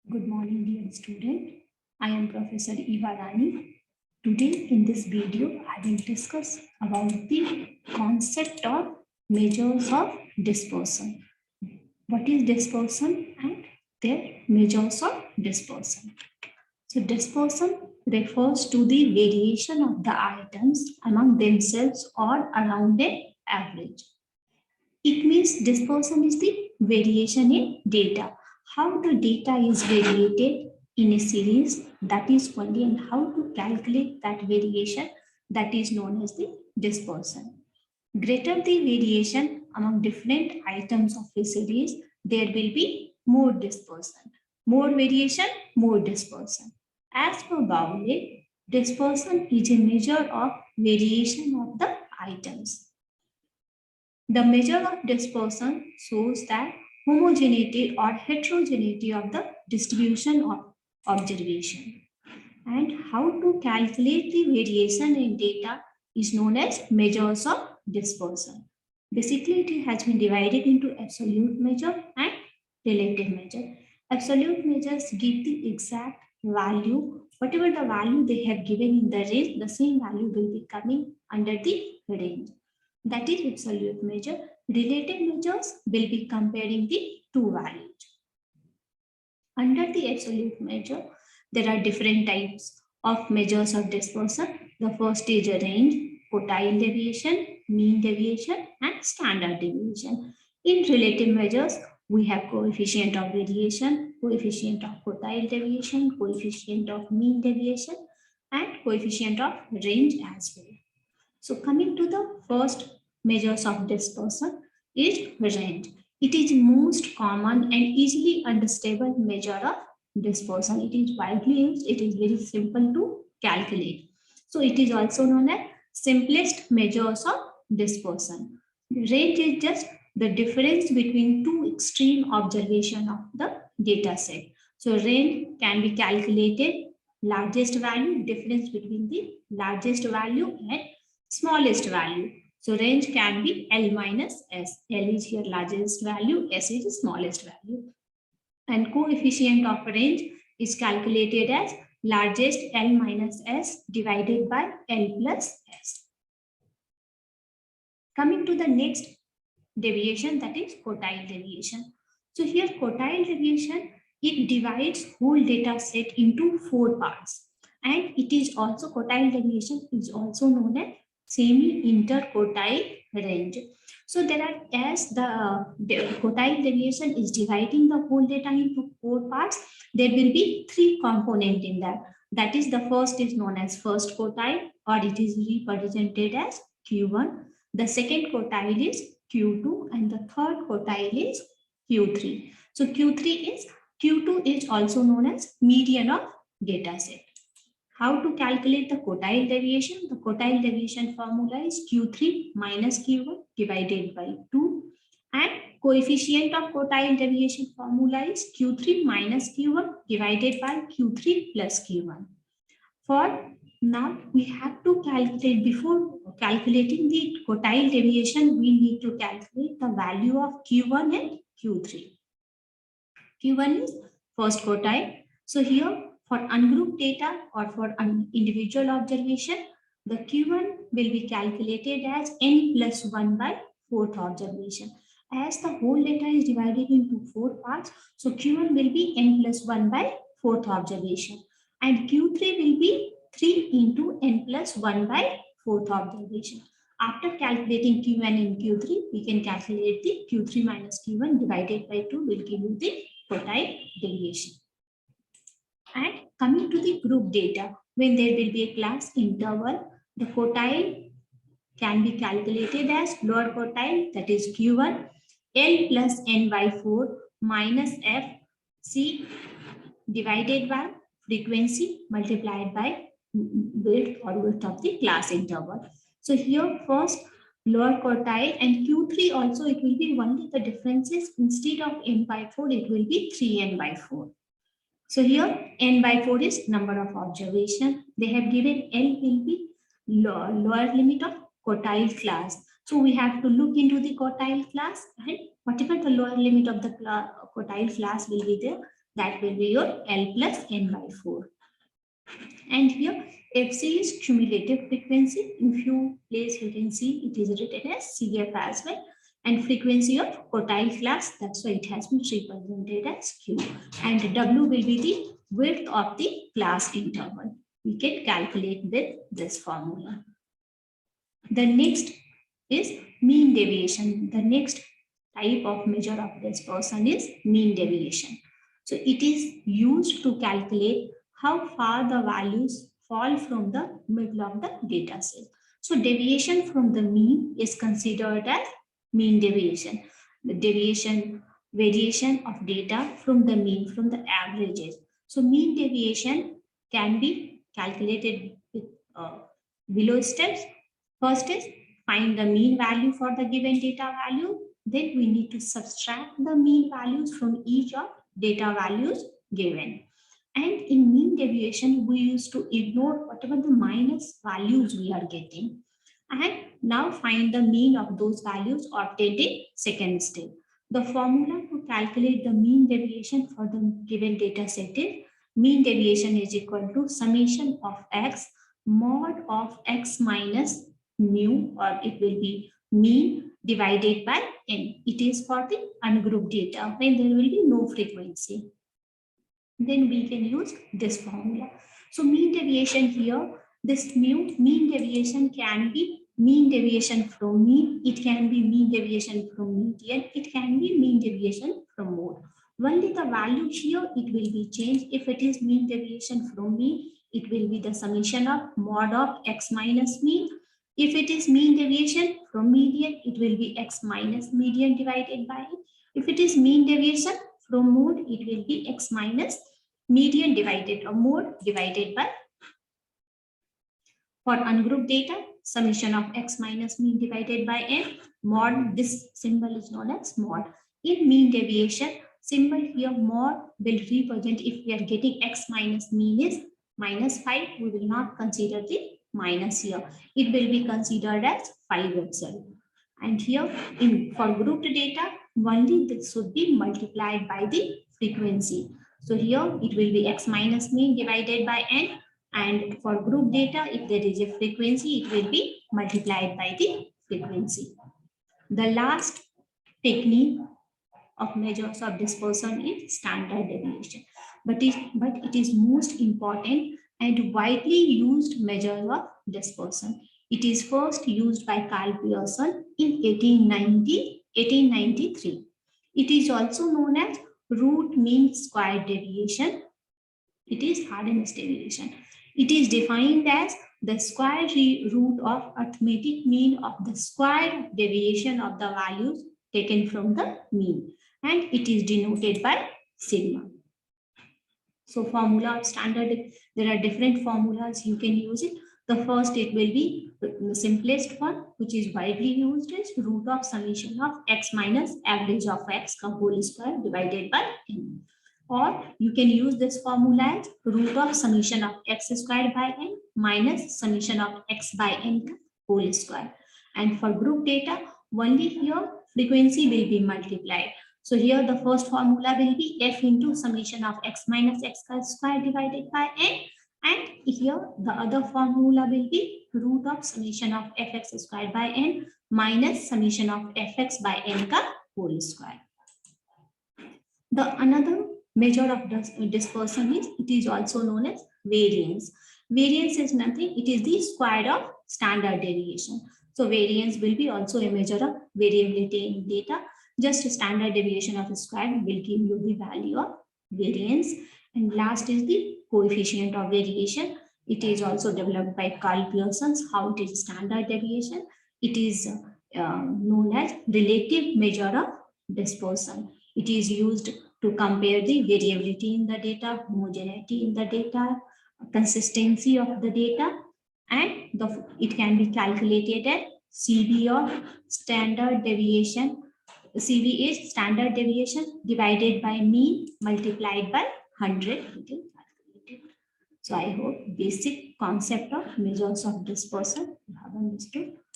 Good morning, dear student. I am Professor Eva Rani. Today in this video, I will discuss about the concept of measures of dispersion. What is dispersion and their measures of dispersion? So dispersion refers to the variation of the items among themselves or around an average. It means dispersion is the variation in data. How the data is variated in a series, that is only, and how to calculate that variation, that is known as the dispersion. Greater the variation among different items of a series, there will be more dispersion. More variation, more dispersion. As per Bowley, dispersion is a measure of variation of the items. The measure of dispersion shows that homogeneity or heterogeneity of the distribution of observation. And how to calculate the variation in data is known as measures of dispersion. Basically, it has been divided into absolute measure and relative measure. Absolute measures give the exact value. Whatever the value they have given in the range, the same value will be coming under the range. That is absolute measure. Relative measures will be comparing the two values. Under the absolute measure, there are different types of measures of dispersion. The first is a range, quartile deviation, mean deviation, and standard deviation. In relative measures, we have coefficient of variation, coefficient of quartile deviation, coefficient of mean deviation, and coefficient of range as well. So coming to the first measures of dispersion is range. It is most common and easily understandable measure of dispersion. It is widely used. It is very simple to calculate. So it is also known as simplest measures of dispersion. Range is just the difference between two extreme observation of the data set. So range can be calculated largest value, difference between the largest value and smallest value. So range can be L minus S. L is here largest value, S is the smallest value. And coefficient of range is calculated as largest L minus S divided by L plus S. Coming to the next deviation, that is quartile deviation. So here quartile deviation, it divides whole data set into 4 parts. And it is also, quartile deviation is also known as semi-interquartile range. So there are, as the quartile deviation is dividing the whole data into 4 parts, there will be 3 components in that. That is, the first is known as first quartile, or it is represented as Q1. The second quartile is Q2, and the third quartile is Q3. So Q2 is also known as median of data set. How to calculate the quartile deviation? The quartile deviation formula is Q3 minus Q1 divided by 2, and coefficient of quartile deviation formula is Q3 minus Q1 divided by Q3 plus Q1. For now, we have to calculate, before calculating the quartile deviation, we need to calculate the value of Q1 and Q3. Q1 is first quartile. So here, for ungrouped data or for individual observation, the Q1 will be calculated as n plus 1 by 4th observation. As the whole data is divided into 4 parts, so Q1 will be n plus 1 by 4th observation. And Q3 will be 3 into n plus 1 by 4th observation. After calculating Q1 and Q3, we can calculate the Q3 minus Q1 divided by 2 will give you the quartile deviation. And coming to the group data, when there will be a class interval, the quartile can be calculated as lower quartile, that is Q1, L plus n by 4 minus F C divided by frequency multiplied by width or width of the class interval. So here first lower quartile and Q3 also, it will be only the differences, instead of n by 4 it will be 3n by 4. So here n by 4 is number of observation. They have given L will be lower limit of quartile class. So we have to look into the quartile class, and whatever the lower limit of the quartile class will be there, That will be your L plus N by 4. And here FC is cumulative frequency. In few places you can see it is written as CF as well. And frequency of quartile class, that's why it has been represented as Q. And W will be the width of the class interval. We can calculate with this formula. The next is mean deviation. The next type of measure of dispersion is mean deviation. So it is used to calculate how far the values fall from the middle of the data set. So deviation from the mean is considered as mean deviation. The variation of data from the mean, from the averages. So mean deviation can be calculated with below steps. First is find the mean value for the given data value. Then we need to subtract the mean values from each of data values given. And in mean deviation, we used to ignore whatever the minus values we are getting. And now find the mean of those values obtained in second step. The formula to calculate the mean deviation for the given data set is mean deviation is equal to summation of x mod of x minus mu, or it will be mean divided by n. It is for the ungrouped data when there will be no frequency. Then we can use this formula. So mean deviation here, this mu, mean deviation can be mean deviation from mean, it can be mean deviation from median, it can be mean deviation from mode. Only the value here, it will be changed. If it is mean deviation from mean, it will be the summation of mod of x minus mean. If it is mean deviation from median, it will be x minus median divided by it. If it is mean deviation from mode, it will be x minus median divided or mode divided by. For ungrouped data, summation of x minus mean divided by n, mod, this symbol is known as mod. In mean deviation, symbol here mod will represent if we are getting x minus mean is minus 5, we will not consider the minus here. It will be considered as 5 itself. And here for grouped data, only this should be multiplied by the frequency. So here it will be x minus mean divided by n. And for group data, if there is a frequency, it will be multiplied by the frequency. The last technique of measures of dispersion is standard deviation. But it is most important and widely used measure of dispersion. It is first used by Karl Pearson in 1893. It is also known as root mean square deviation. It is Arrhenius deviation. It is defined as the square root of arithmetic mean of the square deviation of the values taken from the mean, and it is denoted by sigma. So formula of standard, there are different formulas you can use it. The first, it will be the simplest one, which is widely used, is root of summation of x minus average of x whole square divided by n. Or you can use this formula as root of summation of x squared by n minus summation of x by n whole square. And for group data, only here frequency will be multiplied. So here the first formula will be f into summation of x minus x square divided by n. And here the other formula will be root of summation of fx squared by n minus summation of fx by n whole square. The another measure of dispersion is, it is also known as variance. Variance is nothing, it is the square of standard deviation. So variance will be also a measure of variability in data. Just a standard deviation of a square will give you the value of variance. And last is the coefficient of variation. It is also developed by Karl Pearson. How it is standard deviation? It is known as relative measure of dispersion. It is used to compare the variability in the data, homogeneity in the data, consistency of the data, and it can be calculated at CV of standard deviation. CV is standard deviation divided by mean multiplied by 100. So I hope basic concept of measures of dispersion you have understood.